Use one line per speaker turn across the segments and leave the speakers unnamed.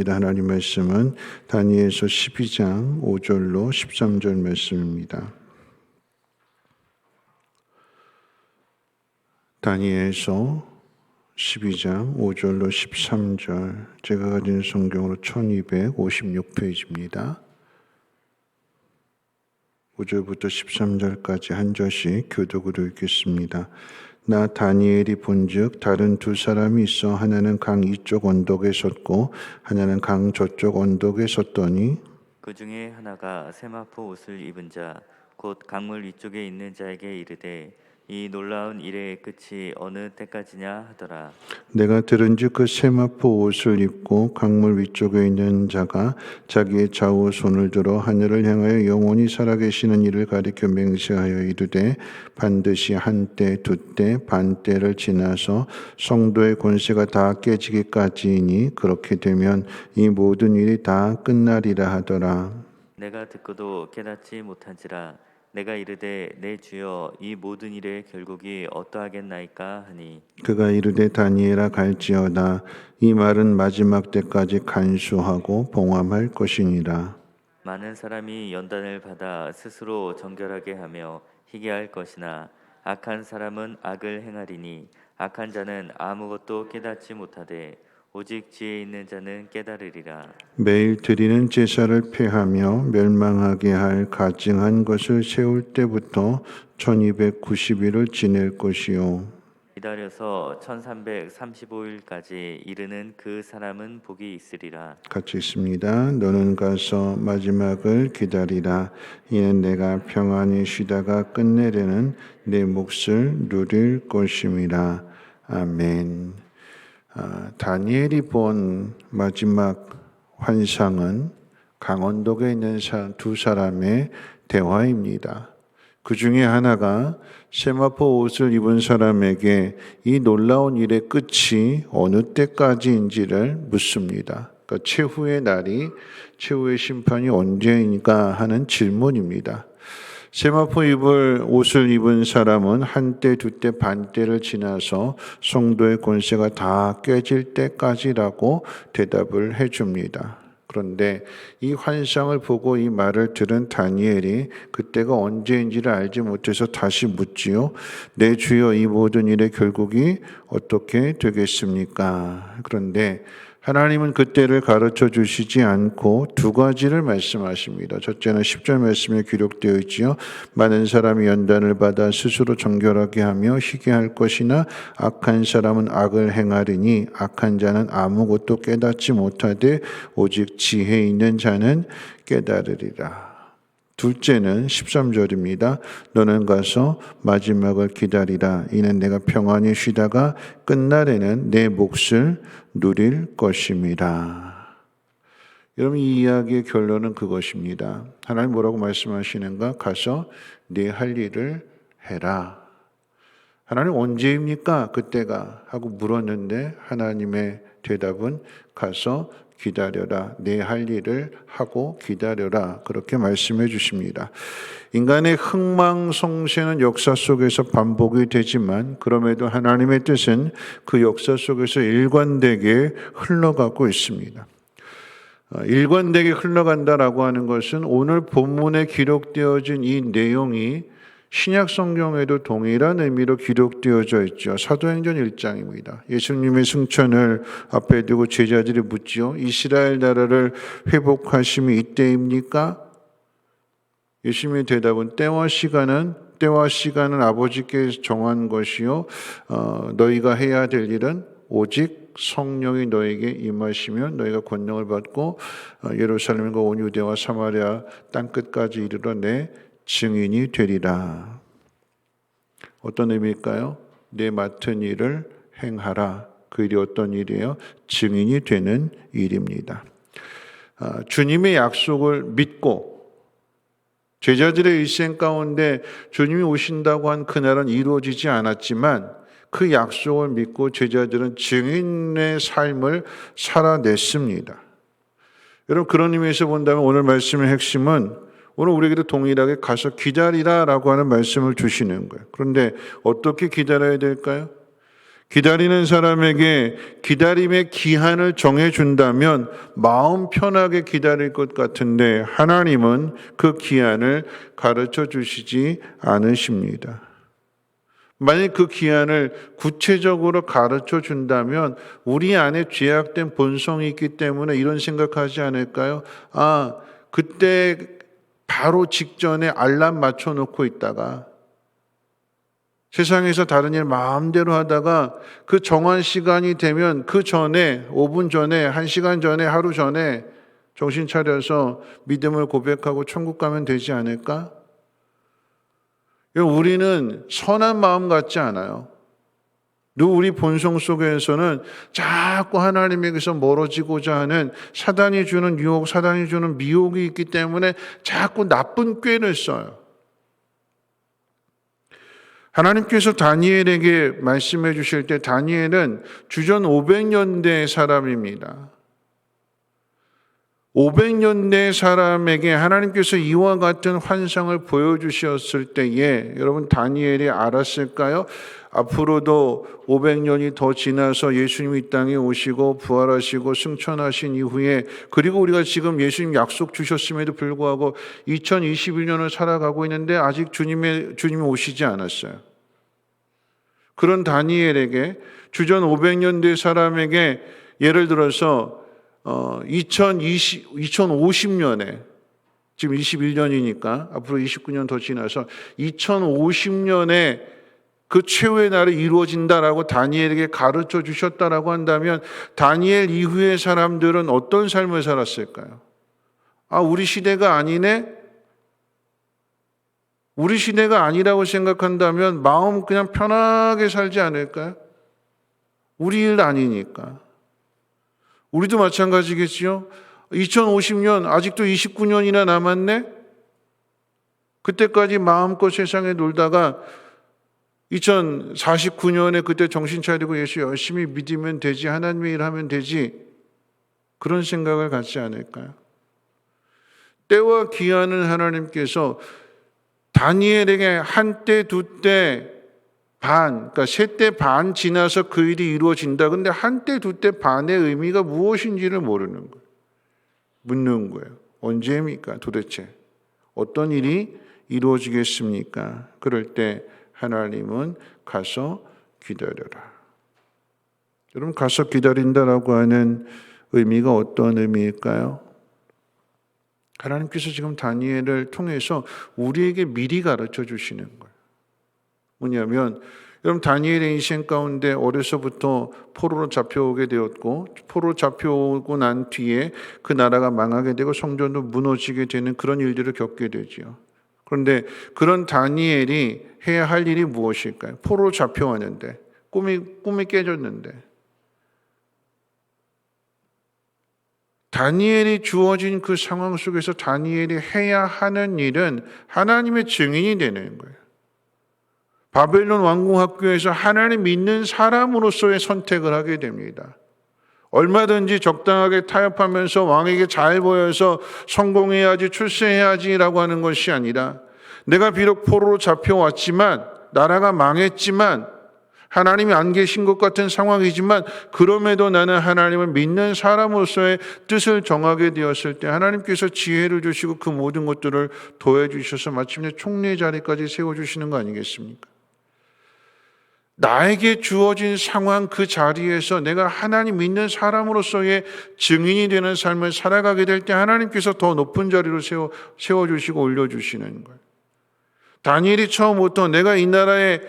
하나님 말씀은 다니엘서 12장 5절로 13절 말씀입니다. 다니엘서 12장 5절로 13절, 제가 가진 성경으로 1256페이지입니다. 5절부터 13절까지 한 절씩 교독으로 읽겠습니다. 나 다니엘이 본즉 다른 두 사람이 있어 하나는 강 이쪽 언덕에 섰고 하나는 강 저쪽 언덕에 섰더니
그 중에 하나가 세마포 옷을 입은 자 곧 강물 위쪽에 있는 자에게 이르되 이 놀라운 일의 끝이 어느 때까지냐 하더라.
내가 들은즉 그 세마포 옷을 입고 강물 위쪽에 있는 자가 자기의 좌우 손을 들어 하늘을 향하여 영원히 살아계시는 이를 가리켜 맹세하여 이르되 반드시 한때 두때 반때를 지나서 성도의 권세가 다 깨지기까지이니 그렇게 되면 이 모든 일이 다 끝나리라 하더라.
내가 듣고도 깨닫지 못한지라. 내가 이르되 내 주여 이 모든 일의 결국이 어떠하겠나이까 하니
그가 이르되 다니엘아 갈지어다. 이 말은 마지막 때까지 간수하고 봉함할 것이니라.
많은 사람이 연단을 받아 스스로 정결하게 하며 희게 할 것이나 악한 사람은 악을 행하리니 악한 자는 아무것도 깨닫지 못하되 오직 지혜 있는 자는 깨달으리라.
매일 드리는 제사를 폐하며 멸망하게 할 가증한 것을 세울 때부터 1290일을 지낼 것이요.
기다려서 1335일까지 이르는 그 사람은 복이 있으리라.
같이 있습니다. 너는 가서 마지막을 기다리라. 이는 내가 평안히 쉬다가 끝내려는 내 몫을 누릴 것임이라. 아멘. 다니엘이 본 마지막 환상은 강원도에 있는 두 사람의 대화입니다. 그 중에 하나가 세마포 옷을 입은 사람에게 이 놀라운 일의 끝이 어느 때까지인지를 묻습니다. 그러니까 최후의 날이, 최후의 심판이 언제인가 하는 질문입니다. 세마포 옷을 입은 사람은 한때, 두때, 반때를 지나서 성도의 권세가 다 깨질 때까지라고 대답을 해줍니다. 그런데 이 환상을 보고 이 말을 들은 다니엘이 그때가 언제인지를 알지 못해서 다시 묻지요. 내 주여 이 모든 일의 결국이 어떻게 되겠습니까? 그런데 하나님은 그때를 가르쳐 주시지 않고 두 가지를 말씀하십니다. 첫째는 10절 말씀에 기록되어 있지요. 많은 사람이 연단을 받아 스스로 정결하게 하며 희게 할 것이나 악한 사람은 악을 행하리니 악한 자는 아무것도 깨닫지 못하되 오직 지혜 있는 자는 깨달으리라. 둘째는 13절입니다. 너는 가서 마지막을 기다리라. 이는 내가 평안히 쉬다가 끝날에는 내 몫을 누릴 것임이라. 여러분, 이 이야기의 결론은 그것입니다. 하나님 뭐라고 말씀하시는가? 가서 네 할 일을 해라. 하나님 언제입니까? 그때가 하고 물었는데 하나님의 대답은 가서 기다려라. 내 할 일을 하고 기다려라. 그렇게 말씀해 주십니다. 인간의 흥망성쇠는 역사 속에서 반복이 되지만 그럼에도 하나님의 뜻은 그 역사 속에서 일관되게 흘러가고 있습니다. 일관되게 흘러간다라고 하는 것은 오늘 본문에 기록되어진 이 내용이 신약 성경에도 동일한 의미로 기록되어져 있죠. 사도행전 1장입니다. 예수님의 승천을 앞에 두고 제자들이 묻지요. 이스라엘 나라를 회복하심이 이때입니까? 예수님의 대답은 때와 시간은 아버지께 정한 것이요. 너희가 해야 될 일은 오직 성령이 너에게 임하시면 너희가 권능을 받고 예루살렘과 온 유대와 사마리아 땅끝까지 이르러 내 증인이 되리라. 어떤 의미일까요? 내 맡은 일을 행하라. 그 일이 어떤 일이에요? 증인이 되는 일입니다. 주님의 약속을 믿고 제자들의 일생 가운데 주님이 오신다고 한 그날은 이루어지지 않았지만 그 약속을 믿고 제자들은 증인의 삶을 살아냈습니다. 여러분, 그런 의미에서 본다면 오늘 말씀의 핵심은 오늘 우리에게도 동일하게 가서 기다리라라고 하는 말씀을 주시는 거예요. 그런데 어떻게 기다려야 될까요? 기다리는 사람에게 기다림의 기한을 정해준다면 마음 편하게 기다릴 것 같은데 하나님은 그 기한을 가르쳐 주시지 않으십니다. 만약 그 기한을 구체적으로 가르쳐 준다면 우리 안에 죄악된 본성이 있기 때문에 이런 생각하지 않을까요? 아, 그때 바로 직전에 알람 맞춰놓고 있다가 세상에서 다른 일 마음대로 하다가 그 정한 시간이 되면 그 전에 5분 전에 1시간 전에 하루 전에 정신 차려서 믿음을 고백하고 천국 가면 되지 않을까? 우리는 선한 마음 같지 않아요. 우리 본성 속에서는 자꾸 하나님에게서 멀어지고자 하는 사단이 주는 유혹, 사단이 주는 미혹이 있기 때문에 자꾸 나쁜 꾀를 써요. 하나님께서 다니엘에게 말씀해 주실 때 다니엘은 주전 500년대 사람입니다. 500년대 사람에게 하나님께서 이와 같은 환상을 보여주셨을 때에 여러분 다니엘이 알았을까요? 앞으로도 500년이 더 지나서 예수님이 이 땅에 오시고 부활하시고 승천하신 이후에 그리고 우리가 지금 예수님 약속 주셨음에도 불구하고 2021년을 살아가고 있는데 아직 주님이 오시지 않았어요. 그런 다니엘에게 주전 500년대 사람에게 예를 들어서 2050년에 지금 21년이니까 앞으로 29년 더 지나서 2050년에 그 최후의 날이 이루어진다라고 다니엘에게 가르쳐 주셨다라고 한다면 다니엘 이후의 사람들은 어떤 삶을 살았을까요? 아, 우리 시대가 아니네? 우리 시대가 아니라고 생각한다면 마음 그냥 편하게 살지 않을까요? 우리 일 아니니까. 우리도 마찬가지겠지요. 2050년 아직도 29년이나 남았네. 그때까지 마음껏 세상에 놀다가 2049년에 그때 정신 차리고 예수 열심히 믿으면 되지, 하나님의 일 하면 되지, 그런 생각을 갖지 않을까요? 때와 기한은 하나님께서 다니엘에게 한때 두때 반, 그러니까 세 때 반 지나서 그 일이 이루어진다. 근데 한때 두때 반의 의미가 무엇인지를 모르는 거예요. 묻는 거예요. 언제입니까? 도대체 어떤 일이 이루어지겠습니까? 그럴 때 하나님은 가서 기다려라. 여러분 가서 기다린다라고 하는 의미가 어떤 의미일까요? 하나님께서 지금 다니엘을 통해서 우리에게 미리 가르쳐 주시는 거예요. 뭐냐면 여러분 다니엘의 인생 가운데 어려서부터 포로로 잡혀오게 되었고 포로로 잡혀오고 난 뒤에 그 나라가 망하게 되고 성전도 무너지게 되는 그런 일들을 겪게 되지요. 그런데 그런 다니엘이 해야 할 일이 무엇일까요? 포로로 잡혀왔는데 꿈이 깨졌는데 다니엘이 주어진 그 상황 속에서 다니엘이 해야 하는 일은 하나님의 증인이 되는 거예요. 바벨론 왕궁 학교에서 하나님 믿는 사람으로서의 선택을 하게 됩니다. 얼마든지 적당하게 타협하면서 왕에게 잘 보여서 성공해야지 출세해야지라고 하는 것이 아니라 내가 비록 포로로 잡혀왔지만 나라가 망했지만 하나님이 안 계신 것 같은 상황이지만 그럼에도 나는 하나님을 믿는 사람으로서의 뜻을 정하게 되었을 때 하나님께서 지혜를 주시고 그 모든 것들을 도와주셔서 마침내 총리의 자리까지 세워주시는 거 아니겠습니까? 나에게 주어진 상황 그 자리에서 내가 하나님 믿는 사람으로서의 증인이 되는 삶을 살아가게 될 때 하나님께서 더 높은 자리로 세워주시고 올려주시는 거예요. 다니엘이 처음부터 내가 이 나라의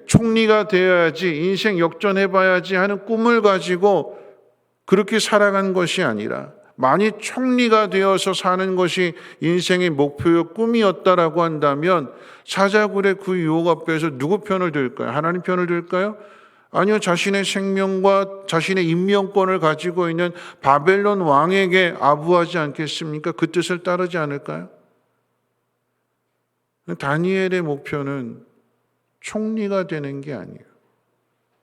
총리가 되어야지 인생 역전해봐야지 하는 꿈을 가지고 그렇게 살아간 것이 아니라 만일 총리가 되어서 사는 것이 인생의 목표요 꿈이었다라고 한다면 사자굴의 그 유혹 앞에서 누구 편을 들까요? 하나님 편을 들까요? 아니요, 자신의 생명과 자신의 임명권을 가지고 있는 바벨론 왕에게 아부하지 않겠습니까? 그 뜻을 따르지 않을까요? 다니엘의 목표는 총리가 되는 게 아니에요.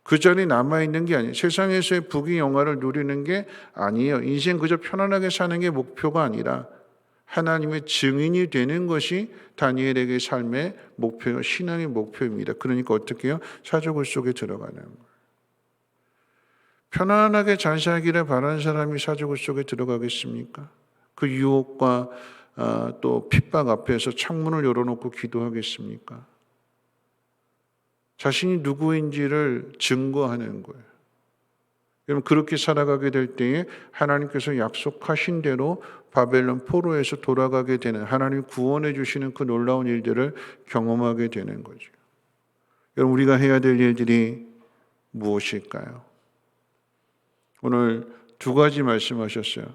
그 자리에 남아있는 게 아니에요. 세상에서의 부귀 영화를 누리는 게 아니에요. 인생 그저 편안하게 사는 게 목표가 아니라 하나님의 증인이 되는 것이 다니엘에게 삶의 목표요, 신앙의 목표입니다. 그러니까 어떻게 해요? 사자굴 속에 들어가는 거예요. 편안하게 잘 살기를 바라는 사람이 사제고 속에 들어가겠습니까? 그 유혹과 또 핍박 앞에서 창문을 열어놓고 기도하겠습니까? 자신이 누구인지를 증거하는 거예요. 여러분, 그렇게 살아가게 될 때에 하나님께서 약속하신 대로 바벨론 포로에서 돌아가게 되는, 하나님 구원해 주시는 그 놀라운 일들을 경험하게 되는 거죠. 여러분, 우리가 해야 될 일들이 무엇일까요? 오늘 두 가지 말씀하셨어요.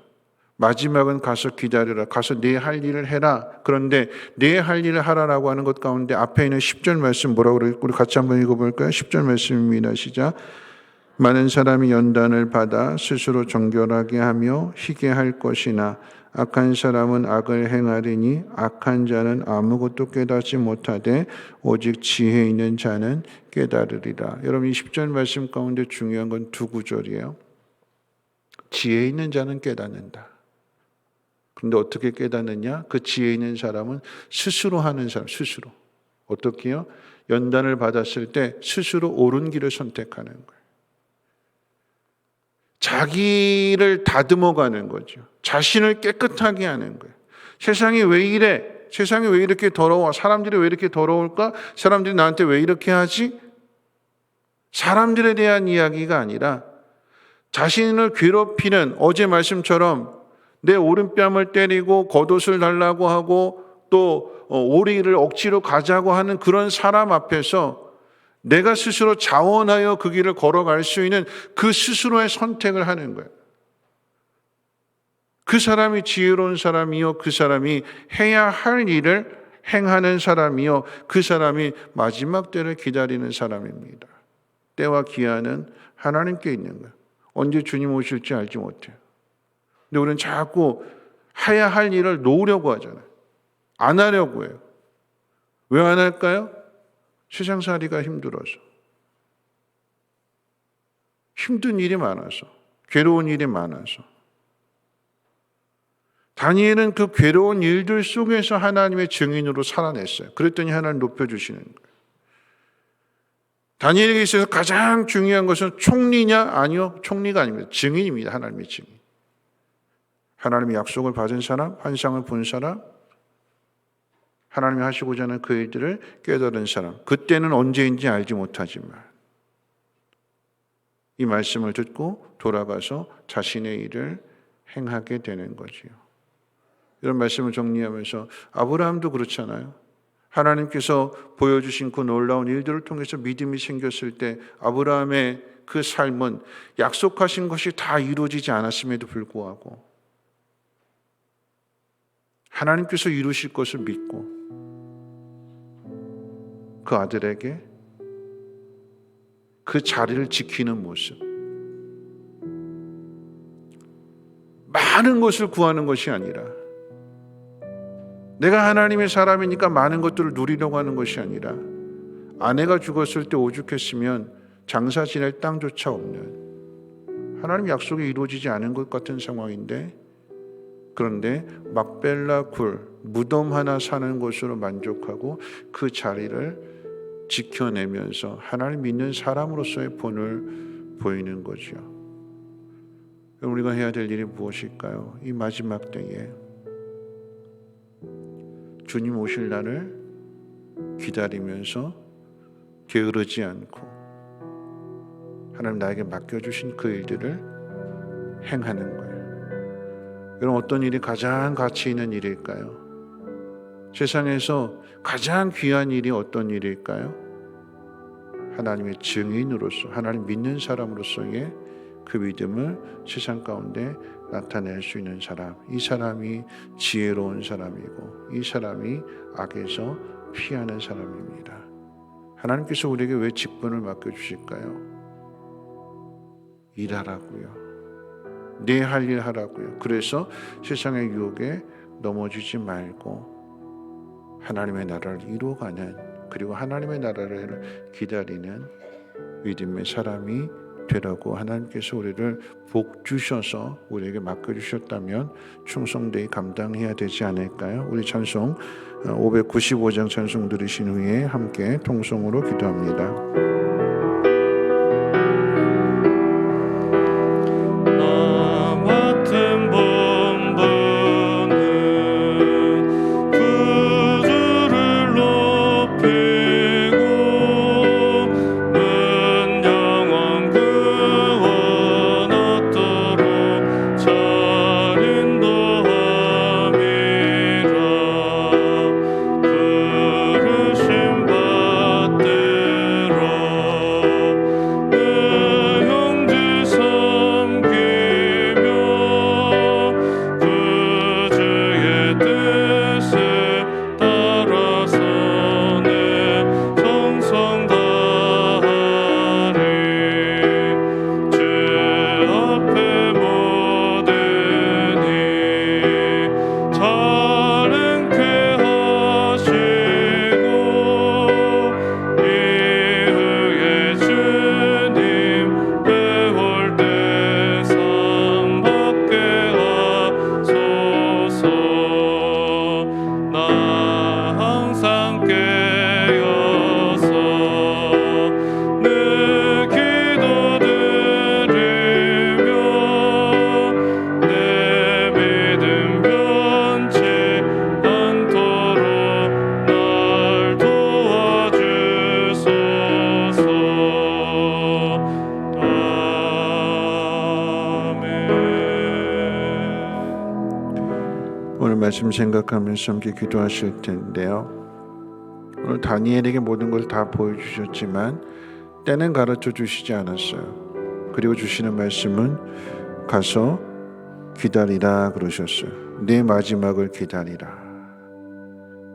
마지막은 가서 기다려라. 가서 네 할 일을 해라. 그런데 네 할 일을 하라라고 하는 것 가운데 앞에 있는 10절 말씀 뭐라고 그래요? 우리 같이 한번 읽어볼까요? 10절 말씀입니다. 시작. 많은 사람이 연단을 받아 스스로 정결하게 하며 희게 할 것이나 악한 사람은 악을 행하리니 악한 자는 아무것도 깨닫지 못하되 오직 지혜 있는 자는 깨달으리라. 여러분, 이 10절 말씀 가운데 중요한 건 두 구절이에요. 지혜 있는 자는 깨닫는다. 그런데 어떻게 깨닫느냐? 그 지혜 있는 사람은 스스로 하는 사람, 스스로. 어떻게요? 연단을 받았을 때 스스로 옳은 길을 선택하는 거예요. 자기를 다듬어가는 거죠. 자신을 깨끗하게 하는 거예요. 세상이 왜 이래? 세상이 왜 이렇게 더러워? 사람들이 왜 이렇게 더러울까? 사람들이 나한테 왜 이렇게 하지? 사람들에 대한 이야기가 아니라 자신을 괴롭히는, 어제 말씀처럼 내 오른뺨을 때리고 겉옷을 달라고 하고 또 오리를 억지로 가자고 하는 그런 사람 앞에서 내가 스스로 자원하여 그 길을 걸어갈 수 있는 그 스스로의 선택을 하는 거예요. 그 사람이 지혜로운 사람이요, 그 사람이 해야 할 일을 행하는 사람이요, 그 사람이 마지막 때를 기다리는 사람입니다. 때와 기한은 하나님께 있는 거예요. 언제 주님 오실지 알지 못해요. 근데 우리는 자꾸 해야 할 일을 놓으려고 하잖아요. 안 하려고 해요. 왜 안 할까요? 세상살이가 힘들어서. 힘든 일이 많아서. 괴로운 일이 많아서. 다니엘은 그 괴로운 일들 속에서 하나님의 증인으로 살아냈어요. 그랬더니 하나님 높여주시는 거예요. 다니엘에게 있어서 가장 중요한 것은 총리냐? 아니요. 총리가 아닙니다. 증인입니다. 하나님의 증인. 하나님의 약속을 받은 사람, 환상을 본 사람, 하나님이 하시고자 하는 그 일들을 깨달은 사람. 그때는 언제인지 알지 못하지만 이 말씀을 듣고 돌아가서 자신의 일을 행하게 되는 거지요. 이런 말씀을 정리하면서 아브라함도 그렇잖아요. 하나님께서 보여주신 그 놀라운 일들을 통해서 믿음이 생겼을 때 아브라함의 그 삶은 약속하신 것이 다 이루어지지 않았음에도 불구하고 하나님께서 이루실 것을 믿고 그 아들에게 그 자리를 지키는 모습. 많은 것을 구하는 것이 아니라 내가 하나님의 사람이니까 많은 것들을 누리려고 하는 것이 아니라 아내가 죽었을 때 오죽했으면 장사 지낼 땅조차 없는 하나님 약속이 이루어지지 않은 것 같은 상황인데 그런데 막벨라 굴, 무덤 하나 사는 것으로 만족하고 그 자리를 지켜내면서 하나님 믿는 사람으로서의 본을 보이는 거죠. 우리가 해야 될 일이 무엇일까요? 이 마지막 때에 주님 오실 날을 기다리면서 게으르지 않고 하나님 나에게 맡겨주신 그 일들을 행하는 거예요. 여러분, 어떤 일이 가장 가치 있는 일일까요? 세상에서 가장 귀한 일이 어떤 일일까요? 하나님의 증인으로서, 하나님 믿는 사람으로서의 그 믿음을 세상 가운데 나타낼 수 있는 사람. 이 사람이 지혜로운 사람이고 이 사람이 악에서 피하는 사람입니다. 하나님께서 우리에게 왜 직분을 맡겨주실까요? 일하라고요. 내 할 일 하라고요. 그래서 세상의 유혹에 넘어지지 말고 하나님의 나라를 이루어가는, 그리고 하나님의 나라를 기다리는 믿음의 사람이 되라고 하나님께서 우리를 복 주셔서 우리에게 맡겨주셨다면 충성되이 감당해야 되지 않을까요? 우리 찬송 595장 찬송 들으신 후에 함께 통성으로 기도합니다. 오늘 말씀 생각하면서 함께 기도하실 텐데요. 오늘 다니엘에게 모든 걸 다 보여주셨지만 때는 가르쳐 주시지 않았어요. 그리고 주시는 말씀은 가서 기다리라 그러셨어요. 내 마지막을 기다리라.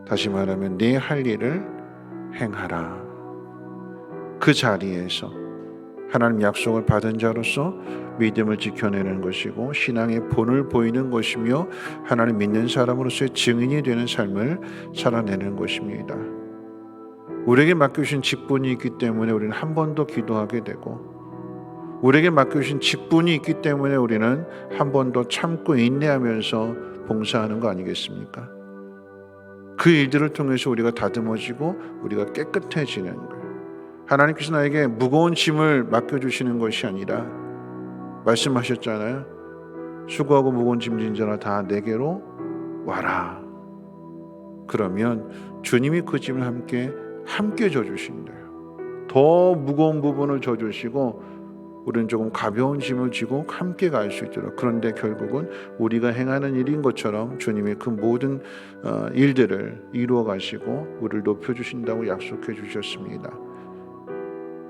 다시 말하면 내 할 일을 행하라. 그 자리에서 하나님 약속을 받은 자로서 믿음을 지켜내는 것이고 신앙의 본을 보이는 것이며 하나님 믿는 사람으로서의 증인이 되는 삶을 살아내는 것입니다. 우리에게 맡겨주신 직분이 있기 때문에 우리는 한 번 더 기도하게 되고, 우리에게 맡겨주신 직분이 있기 때문에 우리는 한 번 더 참고 인내하면서 봉사하는 거 아니겠습니까? 그 일들을 통해서 우리가 다듬어지고 우리가 깨끗해지는 거예요. 하나님께서 나에게 무거운 짐을 맡겨주시는 것이 아니라 말씀하셨잖아요. 수고하고 무거운 짐진 자라 다 내게로 와라. 그러면 주님이 그 짐을 함께 져주신대요. 더 무거운 부분을 져주시고 우리는 조금 가벼운 짐을 지고 함께 갈 수 있도록, 그런데 결국은 우리가 행하는 일인 것처럼 주님이 그 모든 일들을 이루어 가시고 우리를 높여주신다고 약속해 주셨습니다.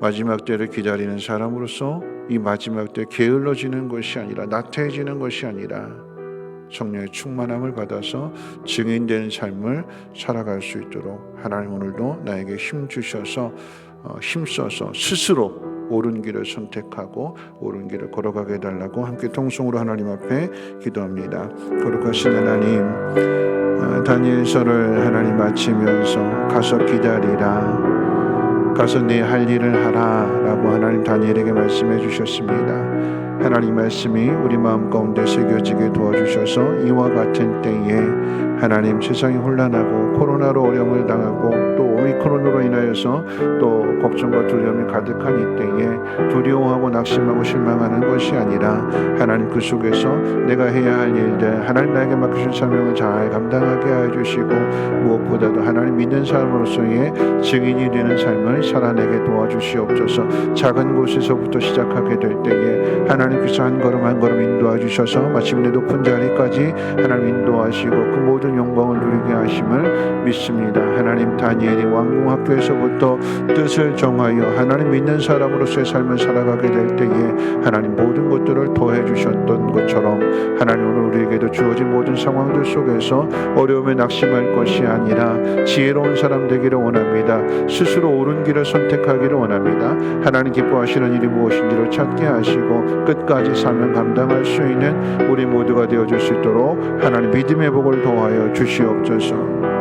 마지막 때를 기다리는 사람으로서 이 마지막 때 게을러지는 것이 아니라, 나태해지는 것이 아니라 성령의 충만함을 받아서 증인되는 삶을 살아갈 수 있도록 하나님 오늘도 나에게 힘 주셔서 힘써서 스스로 옳은 길을 선택하고 옳은 길을 걸어가게 해달라고 함께 통성으로 하나님 앞에 기도합니다. 거룩하신 하나님, 다니엘서를 하나님 마치면서 가서 기다리라, 가서 네 할 일을 하라 라고 하나님 다니엘에게 말씀해 주셨습니다. 하나님 말씀이 우리 마음 가운데 새겨지게 도와주셔서 이와 같은 때에 하나님 세상이 혼란하고 코로나로 어려움을 당하고 또 오미크론으로 인하여서 또 걱정과 두려움이 가득한 이 때에 두려워하고 낙심하고 실망하는 것이 아니라 하나님 그 속에서 내가 해야 할 일들, 하나님 나에게 맡기신 사명을 잘 감당하게 하여 주시고 무엇보다도 하나님 믿는 사람으로서의 증인이 되는 삶을 살아내게 도와주시옵소서. 작은 곳에서부터 시작하게 될 때에 하나님께서 한 걸음 한 걸음 인도해 주셔서 마침내 높은 자리까지 하나님 인도하시고 그 모든 영광을 누리게 하심을 믿습니다. 하나님 다니엘이 왕궁학교에서부터 뜻을 정하여 하나님 믿는 사람으로서의 삶을 살아가게 될 때에 하나님 모든 것들을 더해 주셨던 것처럼 하나님 오늘 우리에게도 주어진 모든 상황들 속에서 어려움에 낙심할 것이 아니라 지혜로운 사람 되기를 원합니다. 스스로 옳은 길을 선택하기를 원합니다. 하나님 기뻐하시는 일이 무엇인지를 찾게 하시고 끝까지 사명 감당할 수 있는 우리 모두가 되어줄 수 있도록 하나님 믿음의 복을 더하여 주시옵소서.